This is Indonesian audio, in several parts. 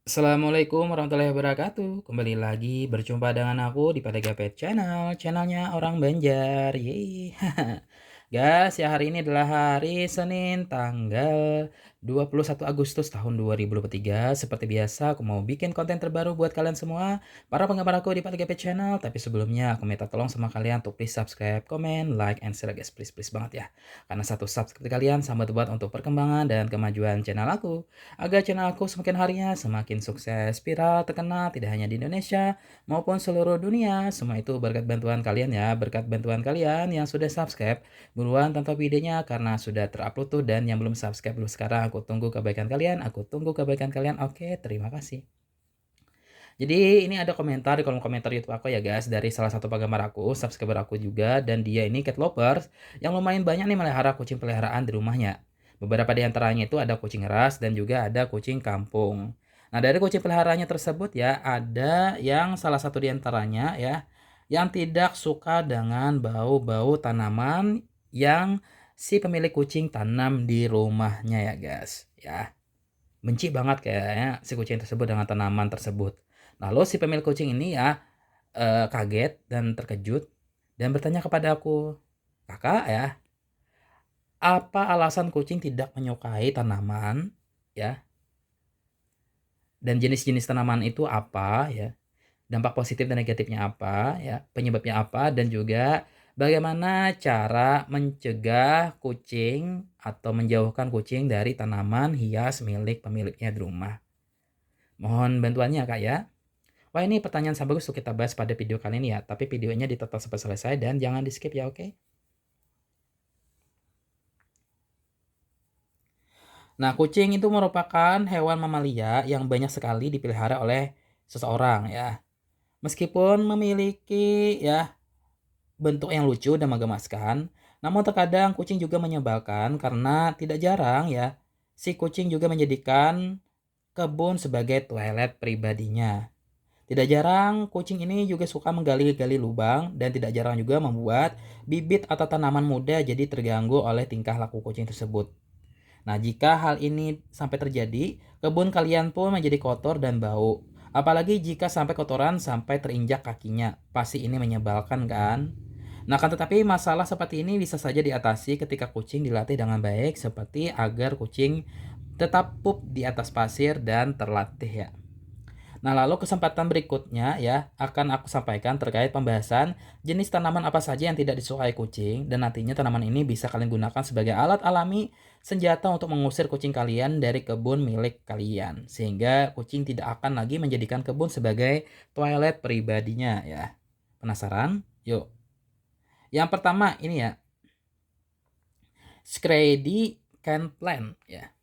Assalamualaikum warahmatullahi wabarakatuh. Kembali lagi berjumpa dengan aku di Padega Pet Channel, channelnya orang Banjar. Yeay. Guys, ya hari ini adalah hari Senin tanggal 21 Agustus tahun 2023. Seperti biasa, aku mau bikin konten terbaru buat kalian semua, para penggemar aku di Padega Pet Channel. Tapi sebelumnya, aku minta tolong sama kalian untuk please subscribe, comment, like, and share guys. Please banget ya. Karena satu subscribe kalian sama buat untuk perkembangan dan kemajuan channel aku. Agar channel aku semakin harinya semakin sukses, viral, terkenal tidak hanya di Indonesia maupun seluruh dunia. Semua itu berkat bantuan kalian ya, berkat bantuan kalian yang sudah subscribe. Buruan tonton videonya karena sudah terupload tuh, dan yang belum subscribe dulu sekarang, aku tunggu kebaikan kalian, aku tunggu kebaikan kalian. Oke, terima kasih. Jadi ini ada komentar di kolom komentar YouTube aku ya guys, dari salah satu penggemar aku, subscriber aku juga, dan dia ini cat lovers yang lumayan banyak nih melihara kucing peliharaan di rumahnya. Beberapa di antaranya itu ada kucing ras dan juga ada kucing kampung. Nah, dari kucing peliharaannya tersebut ya, ada yang salah satu di antaranya ya, yang tidak suka dengan bau-bau tanaman yang si pemilik kucing tanam di rumahnya ya guys ya. Benci banget kayaknya si kucing tersebut dengan tanaman tersebut. Lalu si pemilik kucing ini ya, kaget dan terkejut dan bertanya kepada aku, "Kakak ya, apa alasan kucing tidak menyukai tanaman ya? Dan jenis-jenis tanaman itu apa ya? Dampak positif dan negatifnya apa ya? Penyebabnya apa? Dan juga bagaimana cara mencegah kucing atau menjauhkan kucing dari tanaman hias milik pemiliknya di rumah?" Mohon bantuannya Kak ya. Wah, ini pertanyaan sangat bagus untuk kita bahas pada video kali ini ya, tapi videonya ditonton sampai selesai dan jangan di-skip ya, oke? Nah, kucing itu merupakan hewan mamalia yang banyak sekali dipelihara oleh seseorang ya. Meskipun memiliki ya bentuk yang lucu dan menggemaskan, namun terkadang kucing juga menyebalkan karena tidak jarang ya si kucing juga menjadikan kebun sebagai toilet pribadinya. Tidak jarang kucing ini juga suka menggali-gali lubang dan tidak jarang juga membuat bibit atau tanaman muda jadi terganggu oleh tingkah laku kucing tersebut. Nah, jika hal ini sampai terjadi, kebun kalian pun menjadi kotor dan bau. Apalagi jika sampai kotoran sampai terinjak kakinya. Pasti ini menyebalkan kan? Nah, kan tetapi masalah seperti ini bisa saja diatasi ketika kucing dilatih dengan baik, seperti agar kucing tetap pup di atas pasir dan terlatih ya. Nah, lalu kesempatan berikutnya ya akan aku sampaikan terkait pembahasan jenis tanaman apa saja yang tidak disukai kucing, dan nantinya tanaman ini bisa kalian gunakan sebagai alat alami senjata untuk mengusir kucing kalian dari kebun milik kalian, sehingga kucing tidak akan lagi menjadikan kebun sebagai toilet pribadinya ya. Penasaran? Yuk. Yang pertama ini ya, Scrady Can Plant ya.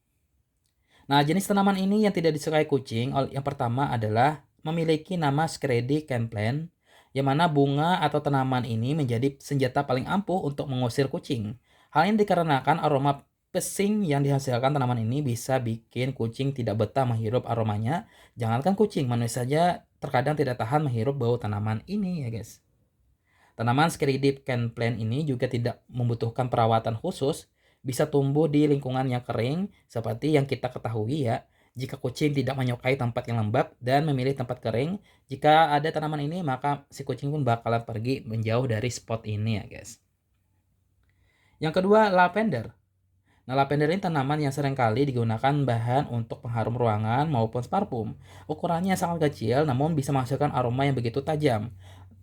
Nah, jenis tanaman ini yang tidak disukai kucing, yang pertama adalah memiliki nama Scredy Canplant, yang mana bunga atau tanaman ini menjadi senjata paling ampuh untuk mengusir kucing. Hal ini dikarenakan aroma pesing yang dihasilkan tanaman ini bisa bikin kucing tidak betah menghirup aromanya. Jangankan kucing, manusia saja terkadang tidak tahan menghirup bau tanaman ini ya guys. Tanaman Scredy Canplant ini juga tidak membutuhkan perawatan khusus, bisa tumbuh di lingkungan yang kering seperti yang kita ketahui ya. Jika kucing tidak menyukai tempat yang lembab dan memilih tempat kering, jika ada tanaman ini maka si kucing pun bakalan pergi menjauh dari spot ini ya guys. Yang kedua, lavender. Nah, lavender ini tanaman yang seringkali digunakan bahan untuk pengharum ruangan maupun parfum. Ukurannya sangat kecil namun bisa menghasilkan aroma yang begitu tajam.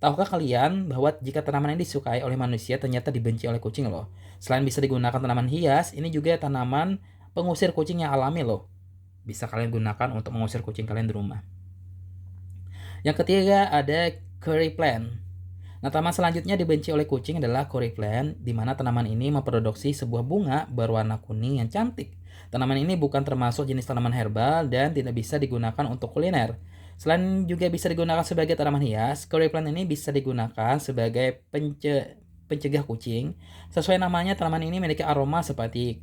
Tahukah kalian bahwa jika tanaman ini disukai oleh manusia ternyata dibenci oleh kucing loh. Selain bisa digunakan tanaman hias, ini juga tanaman pengusir kucing yang alami loh. Bisa kalian gunakan untuk mengusir kucing kalian di rumah. Yang ketiga ada curry plant. Nah, tanaman selanjutnya dibenci oleh kucing adalah curry plant, di mana tanaman ini memproduksi sebuah bunga berwarna kuning yang cantik. Tanaman ini bukan termasuk jenis tanaman herbal dan tidak bisa digunakan untuk kuliner. Selain juga bisa digunakan sebagai tanaman hias, curry plant ini bisa digunakan sebagai pencegah kucing. Sesuai namanya, tanaman ini memiliki aroma seperti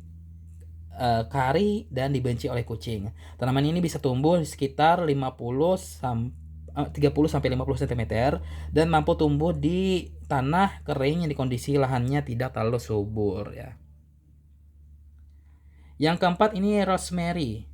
kari dan dibenci oleh kucing. Tanaman ini bisa tumbuh di sekitar 30 sampai 50 cm dan mampu tumbuh di tanah kering yang di kondisi lahannya tidak terlalu subur ya. Yang keempat ini rosemary.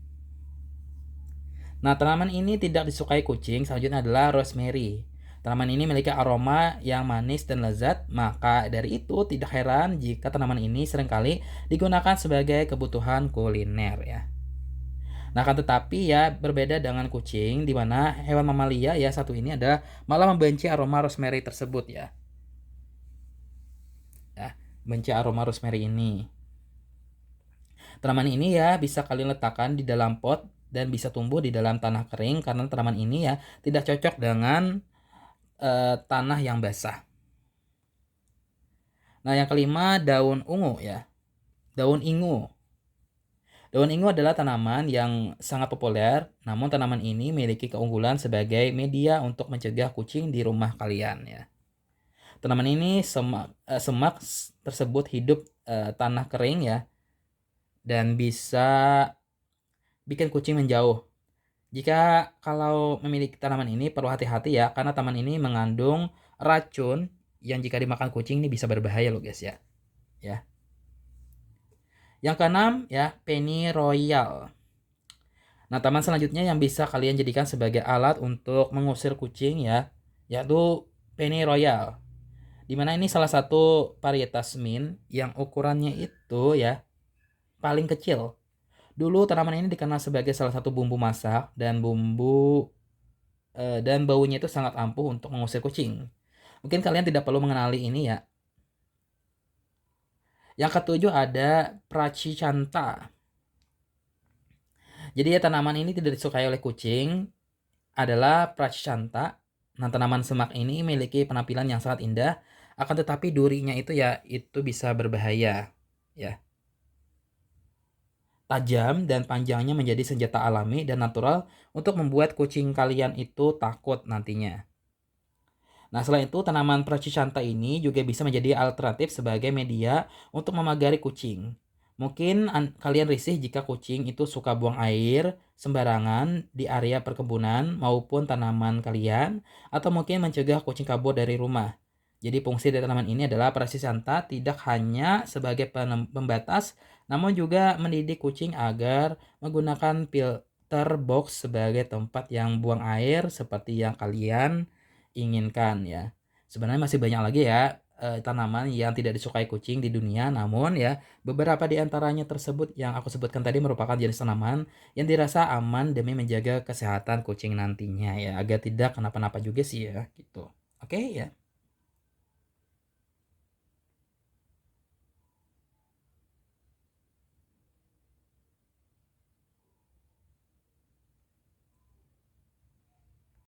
Nah, tanaman ini tidak disukai kucing, selanjutnya adalah rosemary. Tanaman ini memiliki aroma yang manis dan lezat, maka dari itu tidak heran jika tanaman ini seringkali digunakan sebagai kebutuhan kuliner ya. Nah, akan tetapi ya berbeda dengan kucing di mana hewan mamalia ya satu ini adalah malah membenci aroma rosemary tersebut ya. Ya, benci aroma rosemary ini. Tanaman ini ya bisa kalian letakkan di dalam pot dan bisa tumbuh di dalam tanah kering karena tanaman ini ya tidak cocok dengan tanah yang basah. Nah, yang kelima daun ungu ya. Daun ingu. Daun ingu adalah tanaman yang sangat populer, namun tanaman ini memiliki keunggulan sebagai media untuk mencegah kucing di rumah kalian ya. Tanaman ini semak tersebut hidup tanah kering ya dan bisa bikin kucing menjauh. Jika kalau memiliki tanaman ini perlu hati-hati ya karena tanaman ini mengandung racun yang jika dimakan kucing ini bisa berbahaya loh guys ya. Ya. Yang keenam ya penny royal. Nah, taman selanjutnya yang bisa kalian jadikan sebagai alat untuk mengusir kucing ya, yaitu penny royal. Dimana ini salah satu varietas mint yang ukurannya itu ya paling kecil. Dulu tanaman ini dikenal sebagai salah satu bumbu masak dan dan baunya itu sangat ampuh untuk mengusir kucing. Mungkin kalian tidak perlu mengenali ini ya. Yang ketujuh ada Prachicanta. Jadi ya tanaman ini tidak disukai oleh kucing adalah Prachicanta. Nah, tanaman semak ini memiliki penampilan yang sangat indah, akan tetapi durinya itu ya itu bisa berbahaya ya. Tajam dan panjangnya menjadi senjata alami dan natural untuk membuat kucing kalian itu takut nantinya. Nah, selain itu tanaman Prachicanta ini juga bisa menjadi alternatif sebagai media untuk memagari kucing. Mungkin kalian risih jika kucing itu suka buang air sembarangan di area perkebunan maupun tanaman kalian, atau mungkin mencegah kucing kabur dari rumah. Jadi fungsi dari tanaman ini adalah Prachicanta tidak hanya sebagai pembatas, namun juga mendidik kucing agar menggunakan filter box sebagai tempat yang buang air seperti yang kalian inginkan ya. Sebenarnya masih banyak lagi ya tanaman yang tidak disukai kucing di dunia, namun ya beberapa di antaranya tersebut yang aku sebutkan tadi merupakan jenis tanaman yang dirasa aman demi menjaga kesehatan kucing nantinya ya, agar tidak kenapa-napa juga sih ya gitu. Oke ya.